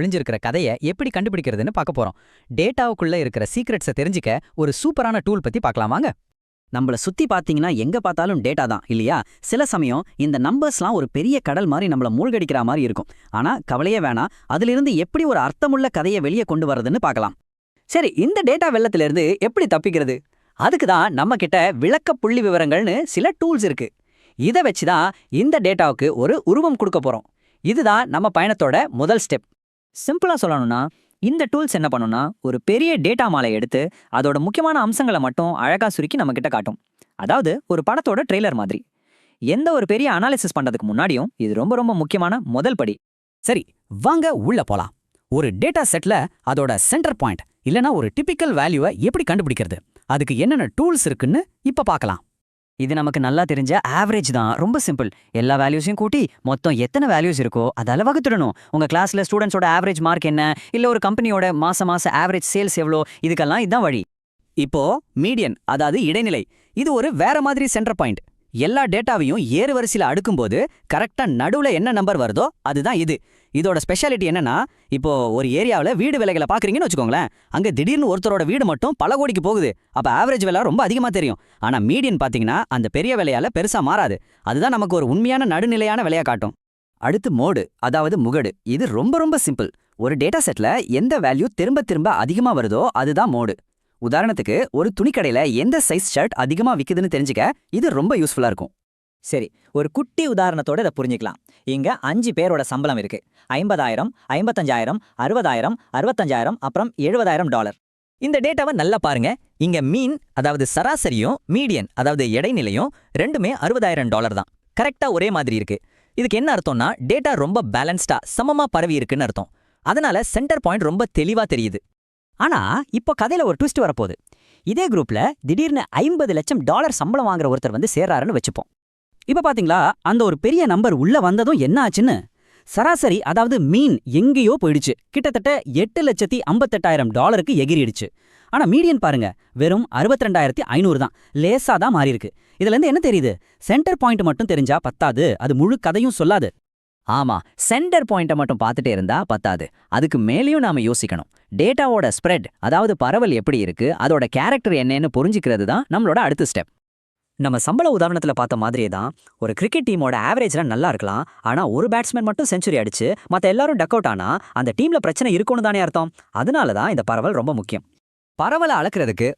ஒளிஞ்சிருக்கிற கதையை எப்படி கண்டுபிடிக்கிறதுன்னு பார்க்க போறோம். டேட்டாவுக்குள்ள இருக்கிற சீக்ரெட்ஸை தெரிஞ்சுக்க ஒரு சூப்பரான டூல் பத்தி பார்க்கலாம் வாங்க. நம்மள சுத்தி பாத்தீங்கன்னா எங்க பார்த்தாலும் டேட்டா தான் இல்லையா? சில சமயம் இந்த நம்பர்ஸ்லாம் ஒரு பெரிய கடல் மாதிரி நம்மள மூழ்கடிக்கிற மாதிரி இருக்கும். ஆனா கவலையே வேணாம், அதிலிருந்து எப்படி ஒரு அர்த்தமுள்ள கதையை வெளியே கொண்டு வரதுன்னு பார்க்கலாம். சரி, இந்த டேட்டா வெள்ளத்திலிருந்து எப்படி தப்பிக்கிறது? அதுக்கு தான் நம்ம கிட்ட விளக்க புள்ளி விவரங்கள்னு சில டூல்ஸ் இருக்கு. இதை வச்சுதான் இந்த டேட்டாவுக்கு ஒரு உருவம் கொடுக்க போறோம். இதுதான் நம்ம பயணத்தோட முதல் ஸ்டெப். சிம்பிளா சொல்லணும்னா, இந்த டூல்ஸ் என்ன பண்ணும்னா, ஒரு பெரிய டேட்டா மாலை எடுத்து அதோட முக்கியமான அம்சங்களை மட்டும் அழகா சுருக்கி நம்ம கிட்ட காட்டும். அதாவது ஒரு படத்தோட ட்ரெய்லர் மாதிரி. எந்த ஒரு பெரிய அனாலிசிஸ் பண்றதுக்கு முன்னாடியும் இது ரொம்ப ரொம்ப முக்கியமான முதல் படி. சரி, வாங்க உள்ள போலாம். ஒரு டேட்டா செட்ல அதோட சென்டர் பாயிண்ட் இல்லனா ஒரு டிபிக்கல் வேல்யூவை எப்படி கண்டுபிடிக்கிறது, அதுக்கு என்னென்ன டூல்ஸ் இருக்குன்னு இப்ப பார்க்கலாம். இது நமக்கு நல்லா தெரிஞ்ச ஆவரேஜ் தான். ரொம்ப சிம்பிள். எல்லா வேல்யூஸையும் கூட்டி மொத்தம் எத்தனை வேல்யூஸ் இருக்கோ அதால வகுத்துடணும். உங்க கிளாஸ்ல ஸ்டூடெண்ட்ஸோட ஆவரேஜ் மார்க் என்ன, இல்ல ஒரு கம்பெனியோட மாச ஆவரேஜ் சேல்ஸ் எவ்வளோ, இதுக்கெல்லாம் இதுதான் வழி. இப்போ மீடியன், அதாவது இடைநிலை, இது ஒரு வேற மாதிரி சென்டர் பாயிண்ட். எல்லா டேட்டாவையும் ஏறு வரிசையில அடுக்கும்போது கரெக்டா நடுவுல என்ன நம்பர் வருதோ அதுதான் இது. இதோட ஸ்பெஷாலிட்டி என்னன்னா, இப்போ ஒரு ஏரியாவில் வீடு விலைகளை பாக்குறீங்கன்னு வச்சுக்கோங்களேன். அங்க திடீர்னு ஒருத்தரோட வீடு மட்டும் பல கோடிக்கு போகுது. அப்ப ஆவரேஜ் விலை ரொம்ப அதிகமா தெரியும். ஆனா மீடியன் பாத்தீங்கன்னா அந்த பெரிய விலையால பெருசா மாறாது. அதுதான் நமக்கு ஒரு உண்மையான நடுநிலையான விலையா காட்டும். அடுத்து மோடு, அதாவது முகடு. இது ரொம்ப ரொம்ப சிம்பிள். ஒரு டேட்டா செட்ல எந்த வேல்யூ திரும்ப திரும்ப அதிகமா வருதோ அதுதான் மோடு. உதாரணத்துக்கு, ஒரு துணிக்கடையில எந்த சைஸ் ஷர்ட் அதிகமா விக்குதுன்னு தெரிஞ்சுக்க இது ரொம்ப யூஸ்ஃபுல்லா இருக்கும். சரி, ஒரு குட்டி உதாரணத்தோட இதை புரிஞ்சுக்கலாம். இங்க 5 பேரோட சம்பளம் இருக்கு. 50,000, 55,000, 60,000, 65,000, அப்புறம் $70,000. இந்த டேட்டாவை நல்லா பாருங்க. இங்க மீன், அதாவது சராசரியும், மீடியன், அதாவது இடைநிலையும் ரெண்டுமே $60,000 தான். கரெக்டா ஒரே மாதிரி இருக்கு. இதுக்கு என்ன அர்த்தம்னா, டேட்டா ரொம்ப பேலன்ஸ்டா சமமா பரவி இருக்குன்னு அர்த்தம். அதனால சென்டர் பாயிண்ட் ரொம்ப தெளிவா தெரியுது. ஆனா இப்போ கதையில ஒரு ட்விஸ்ட் வரப்போகுது. இதே குரூப்ல திடீர்னு $50 லட்சம் சம்பளம் வாங்குற ஒருத்தர் வந்து சேர்றாருன்னு வச்சுப்போம். இப்ப பாத்தீங்களா, அந்த ஒரு பெரிய நம்பர் உள்ள வந்ததும் என்ன ஆச்சுன்னு? சராசரி, அதாவது மீன் எங்கேயோ போயிடுச்சு. கிட்டத்தட்ட $8,58,000 எகிரிடுச்சு. ஆனா மீடியன் பாருங்க, வெறும் 62,500 தான். லேசா தான் மாறி இருக்கு. இதுல இருந்து என்ன தெரியுது? சென்டர் பாயிண்ட் மட்டும் தெரிஞ்சா பத்தாது, அது முழு கதையும் சொல்லாது. ஆமா, சென்டர் பாயிண்ட்டை மட்டும் பார்த்துட்டே இருந்தா பத்தாது. அதுக்கு மேலேயும் நாம யோசிக்கணும். டேட்டாவோட ஸ்ப்ரெட், அதாவது பரவல் எப்படி இருக்கு, அதோட கேரக்டர் என்னன்னு புரிஞ்சுக்கிறது தான் நம்மளோட அடுத்த ஸ்டெப். நம்ம சம்பள உதாரணத்துல பார்த்த மாதிரியே தான், ஒரு கிரிக்கெட் டீமோட ஆவரேஜ்லாம் நல்லா இருக்கலாம். ஆனா ஒரு பேட்ஸ்மேன் மட்டும் செஞ்சுரி அடிச்சு மத்த எல்லாரும் டக் அவுட் ஆனா அந்த டீம்ல பிரச்சனை இருக்கும்னு தானே அர்த்தம். அதனாலதான் இந்த பரவல் ரொம்ப முக்கியம். பரவலை அளக்கிறதுக்கு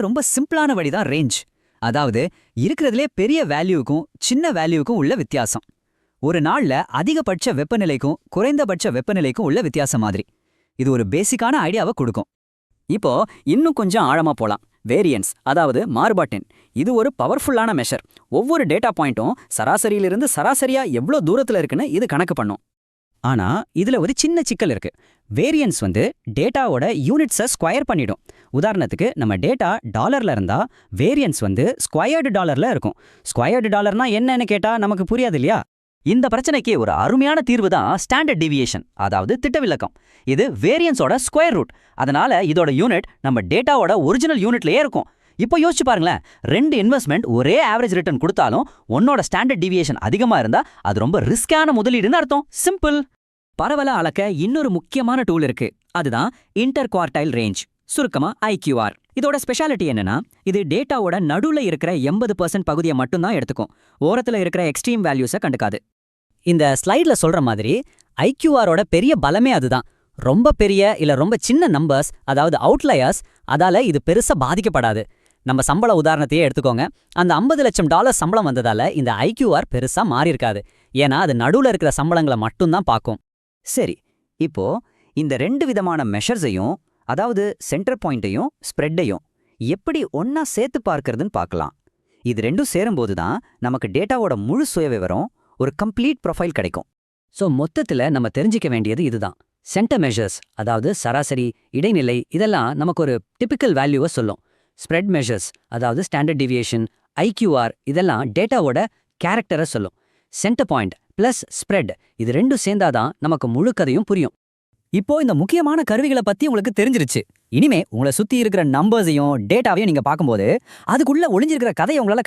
ரொம்ப சிம்பிளான வழிதான் ரேஞ்ச். அதாவது இருக்கிறதுலே பெரிய வேல்யூவுக்கும் சின்ன வேல்யூவுக்கும் உள்ள வித்தியாசம். ஒரு நாள்ல அதிகபட்ச வெப்பநிலைக்கும் குறைந்தபட்ச வெப்பநிலைக்கும் உள்ள வித்தியாசம் மாதிரி. இது ஒரு பேசிக்கான ஐடியாவை கொடுக்கும். இப்போ இன்னும் கொஞ்சம் ஆழமா போலாம். வேரியன்ஸ், அதாவது மாறுபாட்டெண். இது ஒரு பவர்ஃபுல்லான மெஷர். ஒவ்வொரு டேட்டா பாயிண்ட்டும் சராசரியிலிருந்து சராசரியா எவ்வளோ தூரத்துல இருக்குன்னு இது கணக்கு பண்ணும். ஆனா இதுல ஒரு சின்ன சிக்கல் இருக்கு. வேரியன்ஸ் டேட்டாவோட யூனிட்ஸை ஸ்கொயர் பண்ணிடும். உதாரணத்துக்கு, நம்ம டேட்டா டாலர்ல இருந்தா வேரியன்ஸ் ஸ்கொயர்டு டாலர்ல இருக்கும். ஸ்கொயர்டு டாலர்னா என்னன்னு கேட்டா நமக்கு புரியாது இல்லையா? இந்த பிரச்சனைக்கு ஒரு அருமையான தீர்வு தான் ஸ்டாண்டர்ட் டிவியேஷன், அதாவது திட்டவிலக்கம். இது வேரியன்ஸோட ஸ்கொயர் ரூட். அதனால இதோட யூனிட் நம்ம டேட்டாவோட ஒரிஜினல் யூனிட்லயே இருக்கும். இப்போ யோசிச்சு பாருங்களேன், 2 இன்வெஸ்ட்மெண்ட் ஒரே ஆவரேஜ் ரிட்டர்ன் கொடுத்தாலும் உன்னோட ஸ்டாண்டர்ட் டிவியேஷன் அதிகமா இருந்தா அது ரொம்ப ரிஸ்கான முதலீடுன்னு அர்த்தம். சிம்பிள். பரவலை அளக்க இன்னொரு முக்கியமான டூல் இருக்கு. அதுதான் இன்டர் குவார்டைல் ரேஞ்ச், சுருக்கமா IQR. இதோட ஸ்பெஷாலிட்டி என்னன்னா, இது டேட்டாவோட நடுவுல இருக்கிற 80% பகுதியை மட்டும்தான் எடுத்துக்கும். ஓரத்துல இருக்கிற எக்ஸ்ட்ரீம் வேல்யூஸை கண்டுக்காது. இந்த ஸ்லைட்ல சொல்ற மாதிரி IQRோட பெரிய பலமே அதுதான். ரொம்ப பெரிய இல்ல ரொம்ப சின்ன நம்பர்ஸ், அதாவது அவுட்லயர்ஸ், அதால இது பெருசா பாதிக்கப்படாது. நம்ம சம்பள உதாரணத்தையே எடுத்துக்கோங்க. அந்த $50 லட்சம் சம்பளம் வந்ததால இந்த IQR பெருசா மாறி இருக்காது. ஏன்னா அது நடுவுல இருக்கிற சம்பளங்களை மட்டும்தான் பார்க்கும். சரி, இப்போ இந்த 2 விதமான மெஷர்ஸையும், அதாவது சென்டர் பாயிண்ட்டையும் ஸ்ப்ரெட்டையும் எப்படி ஒன்னா சேர்த்து பார்க்கறதுன்னு பார்க்கலாம். இது ரெண்டும் சேரும்போது தான் நமக்கு டேட்டாவோட முழு சுயவிவரம், ஒரு கம்ப்ளீட் ப்ரொஃபைல் கிடைக்கும். ஸோ மொத்தத்தில் நம்ம தெரிஞ்சிக்க வேண்டியது இதுதான். சென்டர் மெஷர்ஸ், அதாவது சராசரி, இடைநிலை, இதெல்லாம் நமக்கு ஒரு டிபிக்கல் வேல்யூவை சொல்லும். ஸ்ப்ரெட் மெஷர்ஸ், அதாவது ஸ்டாண்டர்ட் டிவியேஷன், IQR, இதெல்லாம் டேட்டாவோட கேரக்டரை சொல்லும். சென்டர் பாயிண்ட் பிளஸ் ஸ்ப்ரெட், இது ரெண்டும் சேர்ந்தாதான் நமக்கு முழு கதையும் புரியும். இப்போ இந்த முக்கியமான கருவிகளை பத்தி உங்களுக்கு தெரிஞ்சிருச்சு. இனிமே உங்களை சுத்தி இருக்கிற நம்பர்ஸையும் டேட்டாவையும் நீங்க பார்க்கும்போது அதுக்குள்ள ஒளிஞ்சிருக்கிற கதையை உங்களால